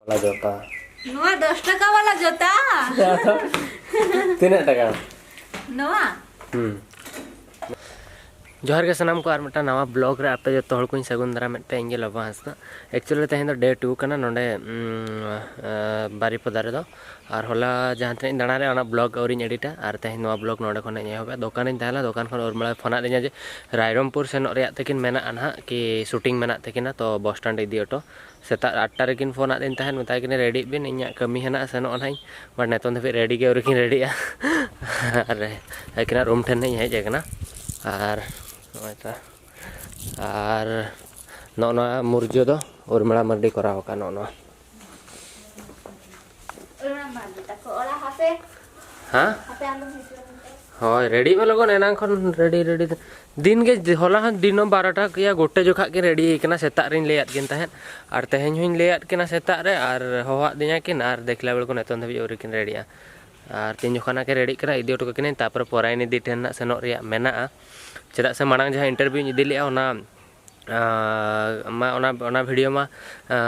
वाला जोता नोआ 10 टका वाला जोता तीन टका नोआ जोहार के सनाम को मिट्टा नवा ब्लॉग रे आपे जो को सगुन दारा मिट्टे इंगे लबा हंसदा एक्चुअली तेहें डे 2 कना नोडे बारीपदा रे दो और होला जहां तने दाना रे ओना ब्लॉग औरी एडिटा और तेहें नवा ब्लॉग नोडे खने एहबे दोकान इन ताला दोकान खन उर्मिला फोन आदिया जे रायरमपुर सेन रे तकिन मेना अनहा कि शूटिंग मेना तकिना तो बस स्टैंड इदी ऑटो सेता 8टा रेकिन फोन आदिन तहन मताय किने रेडी बिन इnya कमी हेना सेनो अनहाई बट नेतोन धबे रेडी के औरिकिन रेडीया अरे एकना रूम ठेन नहीं हेज एकना और नोना मुर्जो दो उर्मिला मर्डी कराव का नोना हाँ हाँ रेडी में लोगन एना खन रेडी दिन के होला दिनो 12टा किया गोटे जोखा के रेडी कना सेता रिन लेयात किन तहन और तेहें हुइन लेयात किना सेता रे और होवा दिया किन और देखला बेल को नेतोन धबी औरिकिन रेडीया और तीन जोखाना के रेडी करा इदी ऑटो किन तापर परायनी दी ठेन सेनो रिया मेना चेदा से मांग जहाँ इंटरव्यू इदी लिया ओना वीडियो मा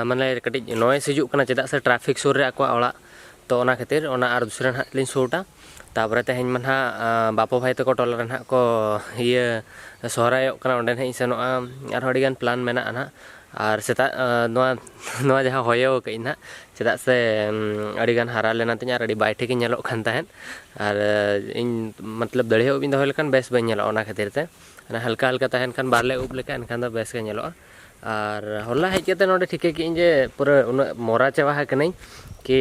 माने कटी नॉइस हिजुक कना चेदा से ट्रैफिक सुर रे आको ओड़ा तो ओना खातिर ओना और दूसरा ना लिन शूटा तापर तेहें मनहा बापो भाई तको टोला रन को ये सोहराय कना ओंडे नहीं सेनोआ और हडिगान प्लान मेना ना और सेता नोआ जहाँ होयो कई ना चेदा से अडिगान हारा लेना तिन और अडी बाय ठीक नेलो खान तहन और इन मतलब दड़ियो बिन दो लेकान बेस बन नेलो ओना खातिर ते हल्का हल्का तहन खान बारले उब लेका एनखान दो बेस के नेलो और होला हेज केते नोडे ठिके कि जे पूरा उन मोरा चावा कनई कि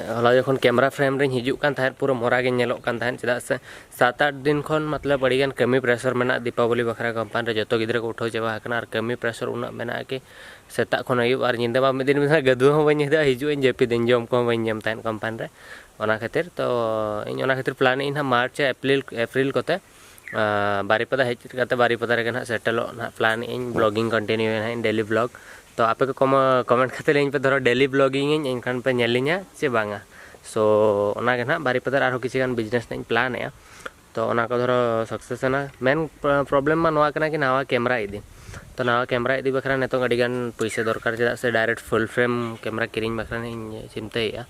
होला जखन कैमरा फ्रेम रे हिजुक कान तहन पूरा मोरा के नेलो कान तहन चेदा से 7-8 दिन खन मतलब अडिगान कमी प्रेशर मेना दीपावली बखरा कंपान रे जतो गिद्रा को उठो चावा कना और कमी प्रेशर उना मेना कि सेता खन आयुब और निंदा मा दिन में गदु हो बन हिदा हिजु इन जेपी दिन जम को बन जम तहन कंपान रे ओना खातिर तो इन ओना खातिर plan in March April Kote Baripada hedge करते बारीपदा रे ना सेटलो ना plan in blogging continue in daily blog तो आपे को कमेंट खाते इन पे धरो डेली ब्लॉगिंग इन खान पे नेलिया से बांगा सो ओना के ना बारीपदा आरो किसी गान बिजनेस इन प्लान है तो ओना को धरो सक्सेस ना मेन प्रॉब्लम मा नवा कना कि नवा कैमरा इदी तो नवा कैमरा इदी बखरा नेतो अडिगान पैसे दरकार चेदा से डायरेक्ट फुल फ्रेम कैमरा किरिंग बखरा नहीं चिंताया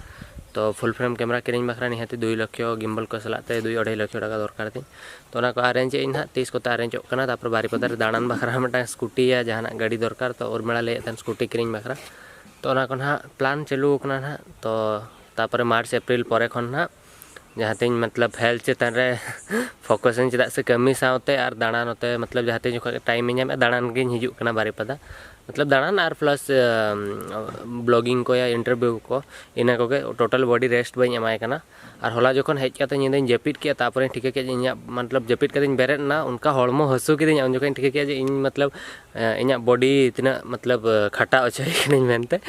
तो फुल फ्रेम कैमरा किरिंग बखरा निहाती 2 लाख गिम्बल को सलाते 2-2.5 लाख टाका दरकार थी तो ना को अरेंज इन 30 को अरेंज करना तापर बारीपदा रे दाणान बखरा मटा स्कूटी या जहाना गाड़ी दरकार तो उर्मिला ले तन स्कूटी किरिंग बखरा तो ना को ना प्लान चालू करना ना तो तापर मार्च एप्रिल परे खन ना जहाँ तीन मतलब हेल्थ चेतान रे फोकस चेदा से कमी सावते और दाणान होते मतलब जहाँ तीन जो टाइम इन दाणान गिन हिजुक कना बारीपदा मतलब दाणान और प्लस ब्लॉगिंग को या इंटरव्यू को इना को टोटल बॉडी रेस्ट बई एमाय कना और होला जखन हेज काते निंदा जपिट के तापर ठीक के इना मतलब जपिट के बेरेद ना उनका हड़मो हसू के उन जखन ठीक के इन मतलब इना बॉडी इतना मतलब खटा अचय मेनते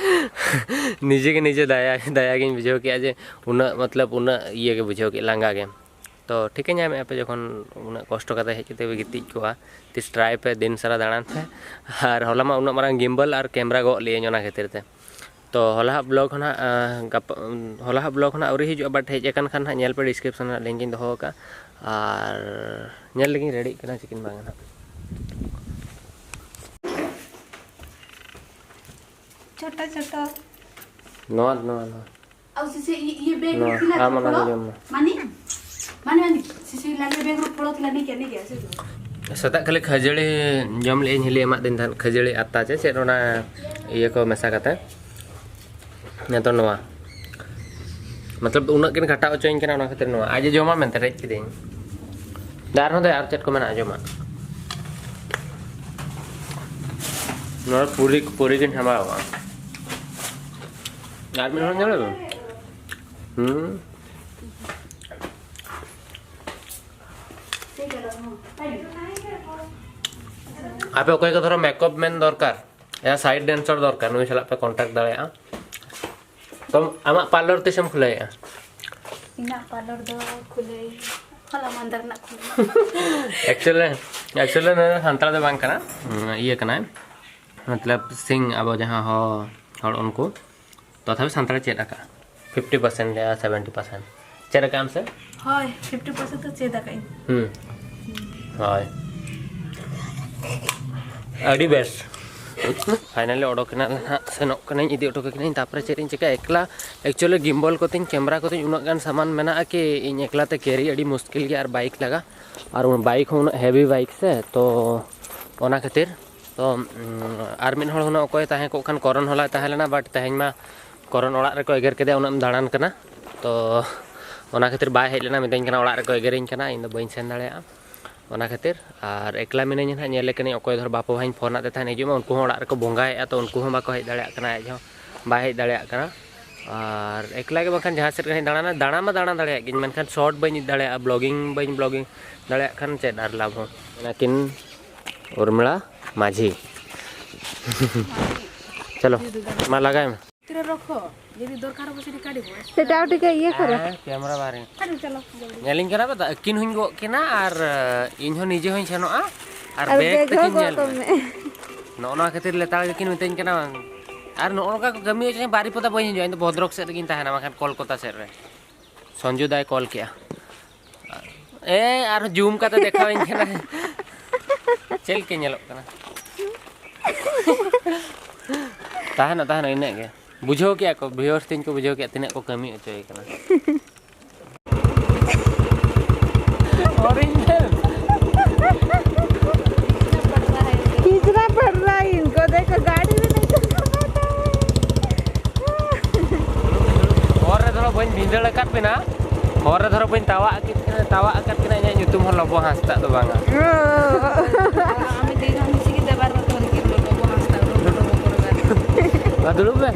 निजे के निजे दया गिन बुझो के जे उना मतलब उना ये के बुझो के लांगा के तो ठीक है नाम पे जखन उना कष्ट करते हेजते गिति को तिस ट्राई पे दिन सारा दाणान पे और होला मा उना मारंग गिम्बल और कैमरा गो लिए ओना खातिर ते तो होला ब्लॉग होना होला ब्लॉग होना औरी हिजु बट हेज एकन खान नेल पे डिस्क्रिप्शन लिंक इन दो का और नेल लगी रेडी कना चिकन बांगना छोटा छोटा नो अब से ये बैग नो आ मना जम माने सिसी लाले बैग रो पड़ो थला नहीं के ऐसे सता खाली खजड़ी जम ले हिली एमा दिन धन खजड़ी आता छे से ओना ये को मेसा करते ने तो नवा मतलब उना किन घटा अचोइन केना ओना खातिर नवा आज जमा मेनते रेज किदेन दार हो दे आर चेट को मेना जमा नोर पूरी किन हमावा यार में हो नेलो आपे ओके को धरो मेकअप मैन दरकार या साइड डांसर दरकार नुई सला पे कांटेक्ट दाड़ेया तो आमा पार्लर तेसम खुलाया इना पार्लर दो खुले होला मंदर ना खुले एक्चुअली ना संतरा दे बांग कना ये कना मतलब सिंग अब जहां हो और उनको तो तथा संतरा चेदा का 50% या 70% चेदा काम से हाय 50% तो चेदा का हाय अड़ी बेस्ट फाइनली ओडोकना ना सेनोक कने इदी ओटो कने तापर चेत इन चिका एकला एक्चुअली गिम्बल को तिन कैमरा को तिन उन गान सामान मेना कि इन एकला ते कैरी अड़ी मुश्किल के, और बाइक लगा और उन बाइक हो हेवी बाइक से तो ओना खातिर तो आर मिन हड़ होना अकोय ताहे को खान करन होला ताहे लेना, बट तेहें मा करन ओड़ा रे को एगर केदे उनम दाड़ान कना तो ओना खातिर बाय हेज लेना मितें कना ओड़ा रे को एगेरिन कना इन दो बइन सेन दाड़ेया ओना खातिर। और एकला मिनेኝ ना नेले कने अकोय धर बापो भाई फोन आते थाने हिजुमा उनको ओड़ा रे को बोंगाएआ तो उनको बाको हेज दाड़ेया कना एज हो बाय हेज दाड़ेया कना। और एकला के बखान जहां सेट कने दाड़ाना दाड़ा मा दाड़ा दाड़ेया गिन मेनखान शॉर्ट बइन दाड़ेया ब्लॉगिंग बइन ब्लॉगिंग दाड़ेया खान चेद आर लाभ हो लेकिन उर्मिला माझी चलो मा लगाए में तेरे रखो यदि दरकार हो सेठी काडी हो सेटा टिके ये करो कैमरा बारे काडी चलो नेलिंग करा बता किन हुइन गो केना और इन हो निजे होइन सेनोआ और और बैग देखो तकिन नेल को में नोना खातिर लेताल किन मितें कना और नोका को गमी हो बारी पता बइन जो इन भद्रक से किन ताहेना माखान कोलकाता से रे संजू दाय कॉल किया ए और जूम का तो देखाविन कना चल के नेलक कना ताहेना इने के बुझो क्या को व्यूअर्स तीन को बुझो क्या तिने को कमी अचोय कना खींचना पड़ रहा है इनको, देखो गाड़ी में नहीं और धरो बन भिंदड़ अकात पेना और धरो बन तावा अकात पेना इᱧ nyutum hon Lobo Hasta do banga আমি দিন আমি সিকি দেবার মত কি লোক হাসতা লোক করে dulu be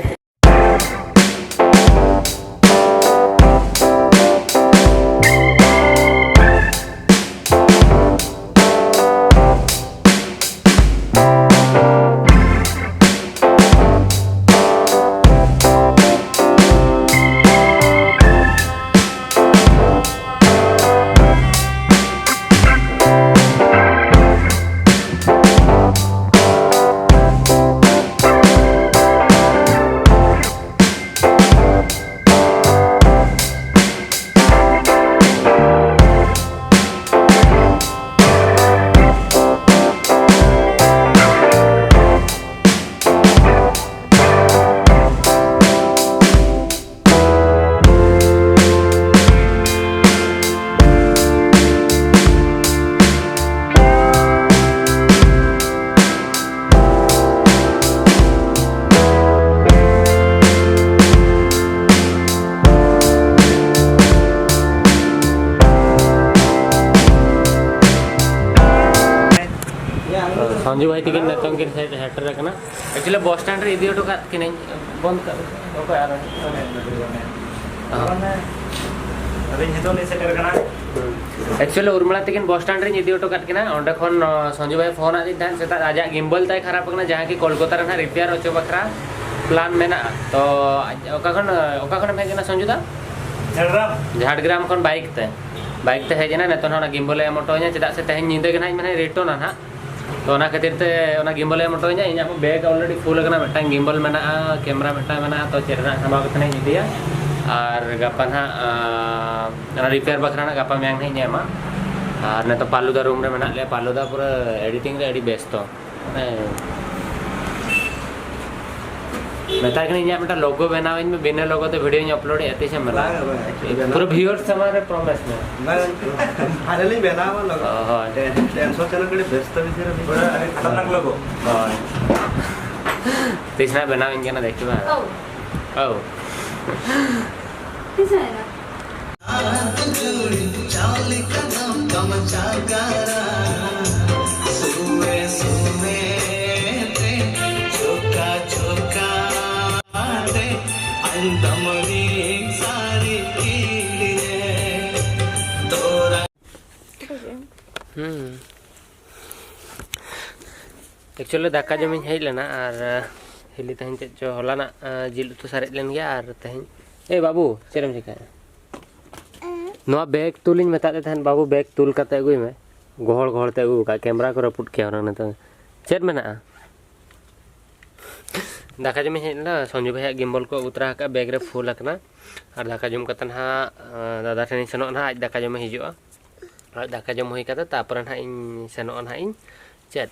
संजू भाई तिकिन नतों किन साइड हेटर रखना एक्चुअली बस स्टैंड रे इदी ओटो का किने बंद कर ओको यार अबे हितो ले सेटर कना एक्चुअली उर्मिला तिकिन बस स्टैंड रे इदी ओटो का किना ओंडे खन संजू भाई फोन आदि दान सेता आजा गिम्बल ताय खराब कना जहां की कोलकाता रे ना रिपेयर ओचो बखरा प्लान मेना तो ओका खन भेजना संजू दा झाड़ग्राम खन बाइक ते हेजना नतो ना गिम्बल ए मोटो냐 चेदा से तेहन निंदे के ना माने रिटर्न ना तो ना खातिर ते ओना गिम्बल ए मोटो냐 इना बैग ऑलरेडी फुल कना मिटांग गिम्बल मेना कैमरा मिटांग मेना तो चेरना हमा कतने इदिया और गापा ना रिपेयर बखरा ना गापा मैंग नहीं ᱧᱮᱢᱟ और ने तो पालुदा रूम रे मेना ले पालुदा पूरा एडिटिंग रे एडी बेस्ट तो मेता कने इᱧ मेटा लोगो बनावኝ में बिना लोगो तो वीडियो ᱧ अपलोड एते से मला पूरा व्यूअर्स हमारे प्रॉमिस में फाइनली बनावा लोगो हां 100 चैनल कड़े व्यस्त विषय रे पूरा खतरनाक लोगो हां तीसरा बनावኝ के ना देखिबा ओ किसे है ना एक्चुअली दाका जमीन हेज लेना और हिली तहन चेद चो हलाना जिल उतु सारे लेन गया और तहन ए बाबू चेरम चिकाया नोआ बैग तुलिन मेता दे तहन बाबू बैग तुल कते अगुई में गोहड़ ते अगु का कैमरा को रपुट के और तो चेद मेना दाका जमीन हेज ना संजू भाई गिम्बल को उतरा का बैग रे फुल अकना और दाका जम कतन हा दादा ठेनी सनो ना आज दाका जम हिजुआ और दाका जम होई कता तापर ना इन सनो ना इन चेद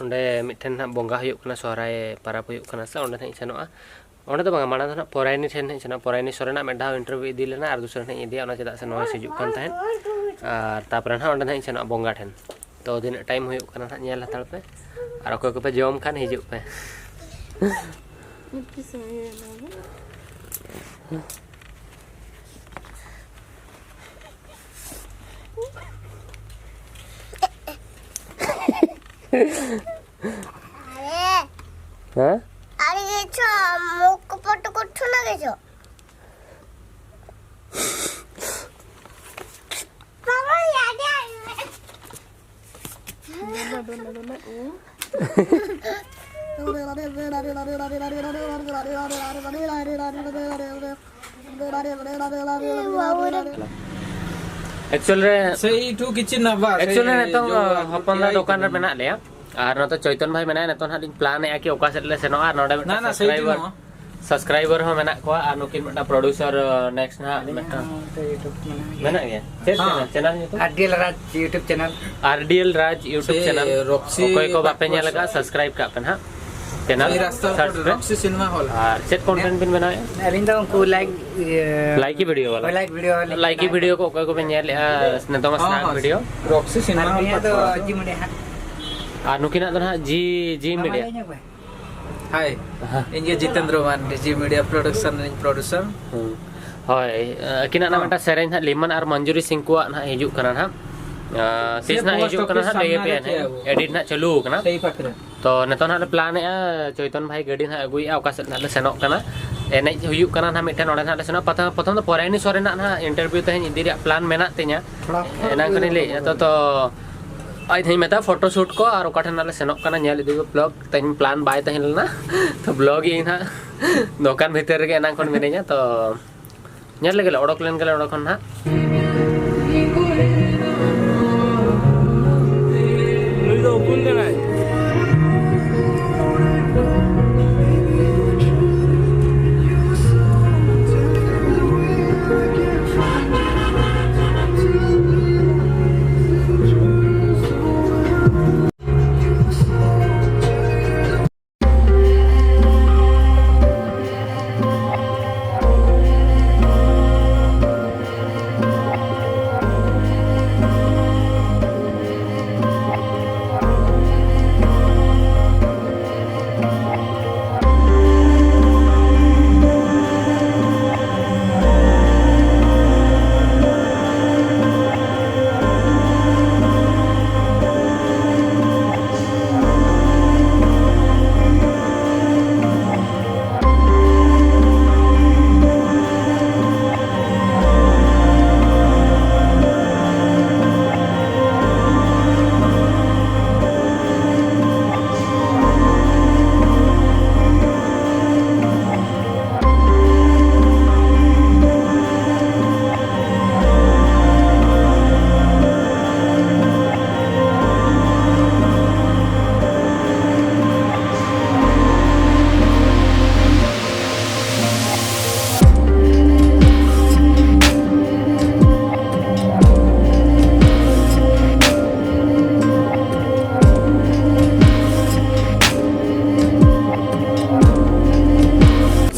onde mitten ha bonga huyuk kana sohrai parap huyuk kana sa onde nai senoa onde to bang mana to poraini then nai sena poraini sorena medha interview idi lena ar dusra nai idi ona cheda se noise hijuk kan tahen ar tapre ha onde nai senoa bonga then to din time huyuk kana ha nyel hatal pe ar okoy ko pe jom kan hijuk pe Hah? Ari gecho muk pot kothu na gecho. Papa ada. Actually Say itu kitchen apa? actually netong hopon da dokan re mena le ar no to Choiton bhai mena neton hading plan e aki oka set le seno ar node Na na say itu no. subscriber ho mena ko ar nukin meta producer next na meta mena ya channel itu RDL Raj YouTube channel. RDL Raj YouTube Say channel Roxy koy ko bape nyal ka subscribe ka pen ha channel Say rasta search pe Roxy Cinema Hall. ar set content bin bana अभी तो उनको like like video wala like video like video ko koy ko pe nyal neton snack video Roxy Cinema Hall. अभी तो जी मुझे ar nukina to ha G media Hai. Ini Jitendra Man, G Media Production and producer. Hoi, kina na meta sereng ha Liman ar Manjuri Singh ko na hijuk kana ha. Tis na hijuk kana ha lege pe ha. Edit na chalu kana. Say pakre. To neton ha plan e Choiton bhai gadi na agui auka set na le senok kana. Enek hijuk kana ha miten ore na le senok patham to poraini sore na interview te idi plan menak tenya. Enang kani le to ai thei meta photo shoot ko ar okathan na le senok kana nyel idi blog ten plan bai te na. To blog in ha dokan bhitor ge enang kon menenya to nyel lege odok len gele odok na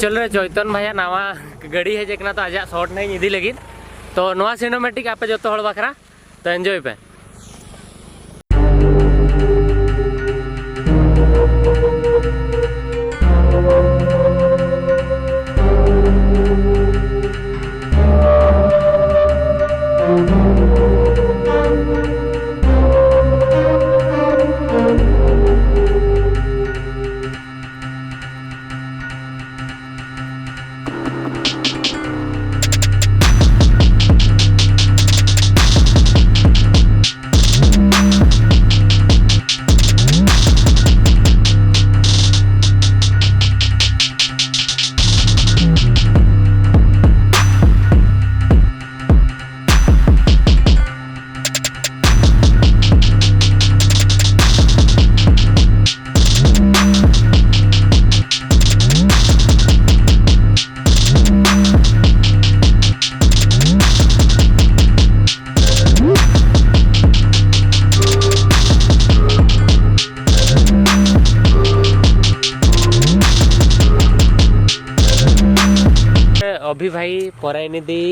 चल रहे चैतन भैया नवा गाड़ी है जेकना तो आजा short नहीं इदी लगी तो नवा सिनेमैटिक आपे जो हड़ बखरा तो एंजॉय पे अभी भाई परायनिधि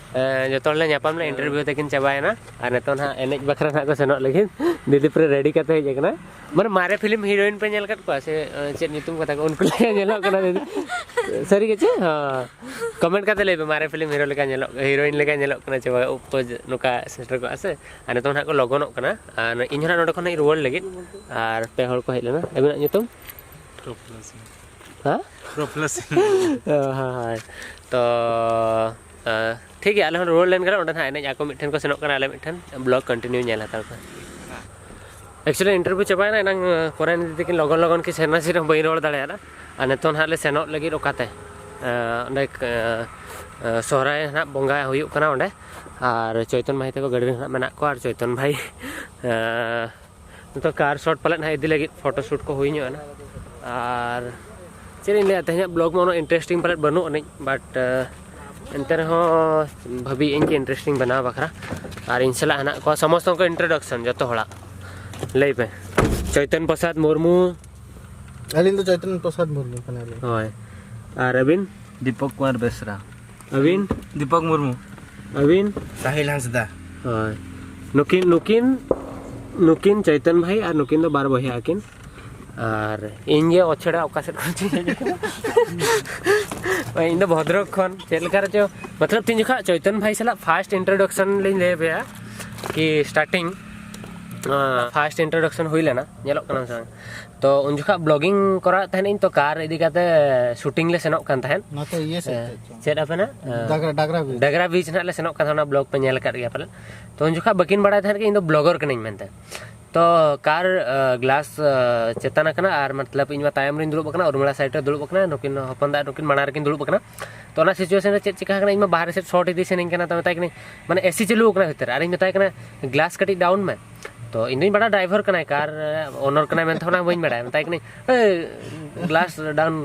जो तो नापाम इंटरव्यू तकिन चाबायना और नितो ना एनेज बखरा ना को सेनोग लगिन दीदी पूरा रेडी करते हेज कना माने मारे फिल्म हीरोइन पे नेल कत को से चेत नितुम कथा को उनको ले नेलो कना दीदी सरी के चे हां कमेंट करते ले मारे फिल्म हीरो लेका नेलो हीरोइन लेका नेलो कना चे उपज नुका सेटर को आसे और नितो ना को लगनोग कना और इन हना नोड खन रुवाड़ लगिन और पे हर को हेलेना एबन नितुम हां प्रोप्लस हां तो ठीक है आले रोड लेन करा ना एने आको मिठन को सेनोग कना आले मिठन ब्लॉग कंटिन्यू नेल हतार को एक्चुअली इंटरव्यू चबायना नंग कोरान दीदी किन लगन लगन की सेना सिर बई रोड दाड़ेयाना आ नेतोन हाले सेनोग लगी ओकाते ओंडे सोहराय ना बंगा हुयुग कना ओंडे और चैतन भाई तको गाड़ी ना मेना को और चैतन भाई तो कार शॉट पाले ना इदी लगी फोटो शूट को हुई ना और चेन ले तेज ब्लॉग में इंटरेस्टिंग पाले बनू अने बट एंते रहो भाभी इनके इंटरेस्टिंग बना बखरा और इन सला हना को समस्त को इंट्रोडक्शन जो हड़ा लई पे चैतन प्रसाद मुर्मू अलिन तो चैतन प्रसाद मुर्मू कना ले होय और अबिन दीपक कुमार बेसरा अबिन दीपक मुर्मू अबिन साहिल हंसदा होय नुकिन नुकिन नुकिन चैतन भाई और नुकिन तो बार बहिया आकिन और इन ये ओछड़ा ओकासे इन भद्रक खन चेलकार चो मतलब तीन जखा चैतन भाई सला फास्ट इंट्रोडक्शन ले ले बेया कि स्टार्टिंग फास्ट इंट्रोडक्शन हुई लेना नेलो कना संग तो उन जखा ब्लॉगिंग करा तहन इन तो कार इदी काते शूटिंग ले सेनोक कान तहन ना तो ये से चेद अपना डगरा बीच ना ले सेनोक कान ना ब्लॉग पे नेल कर गया पले तो उन जखा बकिन बड़ा तहन कि इन तो ब्लॉगर कनिन मेनते तो कार ग्लास चेतना कना और मतलब इन तायम रिन दुड़ुब कना उर्मिला साइड रे दुड़ुब कना नुकिन हपनदा नुकिन माना रकिन दुड़ुब कना तो ना सिचुएशन रे चेक चिका कना इन बाहर से शॉट इदी सेनिन कना तो बताय कनी माने एसी चालू कना भीतर और इन बताय कना ग्लास कटी डाउन में तो इन बड़ा ड्राइवर कना कार ओनर कना मेन थोना बइन बड़ा बताय कनी ग्लास डाउन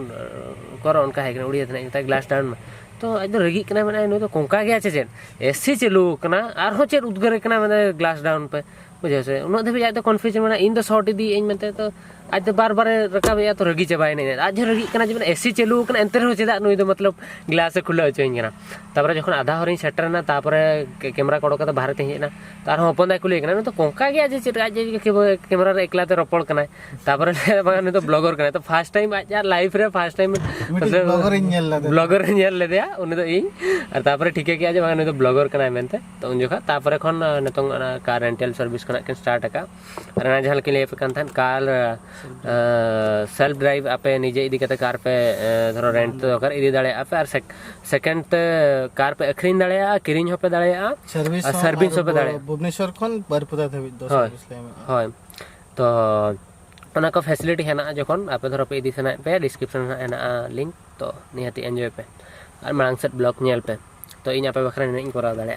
करो उनका है उड़िया थे बताय ग्लास डाउन में तो आज रगी कना माने नो तो कोंका गया चे एसी चालू कना और हो चेक उद्गार कना माने ग्लास डाउन पे बुझे से उन धाबी आज तो कन्फ्यूजन मैंने इन शॉर्ट इदी इन मनते तो आज तो बार बार रकाब तो रगी चाबाई नहीं आज रगी कना जब एसी चालू कना एंते रहो चेदा नुई तो मतलब ग्लास खुला अचोइन कना तापर जखन आधा हरिन सेटरना तापर कैमरा कोडो कता बाहर ते हेना तार हपन दा कुले कना तो कोंका गया जे चेट आज कैमरा रे एकला ते रपड़ कना तापर बागान तो ब्लॉगर कना तो फर्स्ट टाइम आज लाइफ रे फर्स्ट टाइम मतलब ब्लॉगर नेल ले दिया उन तो इन और तापर ठीक है कि आज बागान तो ब्लॉगर कना मेनते तो उन जखा तापर खन नतों कार रेंटल सर्विस कना के स्टार्ट का और ना जहां के लिए पे कन कार सेल्फ ड्राइव आपे निजे इदी कते कार पे धरो रेंट तो कर इदी दाड़े आपे और सेकंड कार पे अखरिन दाड़े किरिन हो पे दाड़े सर्विस हो पे दाड़े भुवनेश्वर खन बारपुदा धाबी दो सर्विस ले होय तो ओना को फैसिलिटी है ना जखन आपे धरो पे इदी सना पे डिस्क्रिप्शन है ना लिंक तो निहाती एंजॉय पे और मांग सेट ब्लॉग नेल पे तो इन आपे बखरा नहीं करा दाड़े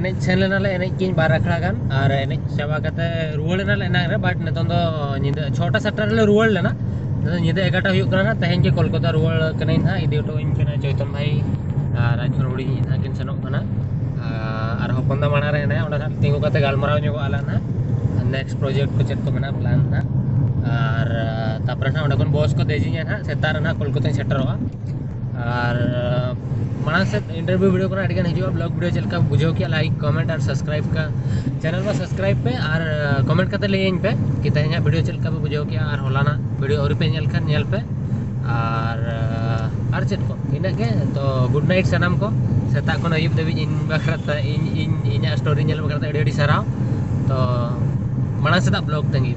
एने सेन लेनाले एने किन 12 अखड़ा गान और एने चाबा कते रुवाड़ लेनाले एना रे बाट नितों दो निदा 6टा 7टा रे रुवाड़ लेना निदा 11टा हुयुग कना ना तेहेन के कोलकाता रुवाड़ कनाई ना इदी ओटो इन कना चैतन भाई और राजन हुडी ना किन सनोक कना और हपनदा माना रे एने ओंडा तिंगु कते गालमराव ᱧᱚᱜᱚ आला ना नेक्स्ट प्रोजेक्ट को चेक को मेना प्लान ना और तापर ना ओंडा कोन बॉस को देजिया ना सेतार ना कोलकाता सेटरवा और माना से इंटरव्यू वीडियो को अड़गन हिजुआ ब्लॉग वीडियो चलका बुझो कि लाइक कमेंट और सब्सक्राइब का चैनल में सब्सक्राइब पे और कमेंट करते लेइन पे कि तेहना वीडियो चलका पे बुझो कि और होलाना वीडियो और पे नेल खान नेल पे और चेक को इना के तो गुड नाइट सनम को सेता को अयुब देवी इन बखरता इन स्टोरी नेल बखरता अड़ी अड़ी सराव तो माना से ब्लॉग तंगी